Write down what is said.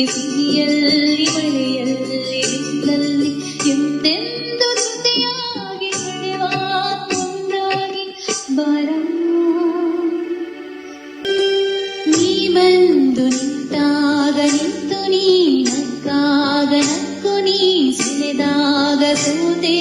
ಸಿಹಿಯಲ್ಲಿ ಮಳೆಯಲ್ಲಿ ಬಿಸಿಲಲ್ಲಿ ಎಂದೆಂದು ಜೊತೆಯಾಗಿ ಬೆಳೆವ ಒಂದಾಗಿ ಬಾರಮ್ಮ. ನೀ ಬಂದು ನಿಂತಾಗ ನಿಂತು ನೀ ನಕ್ಕಾಗ ನಕ್ಕು ನೀ ಸೆಳೆದಾಗ ಸೋತೆ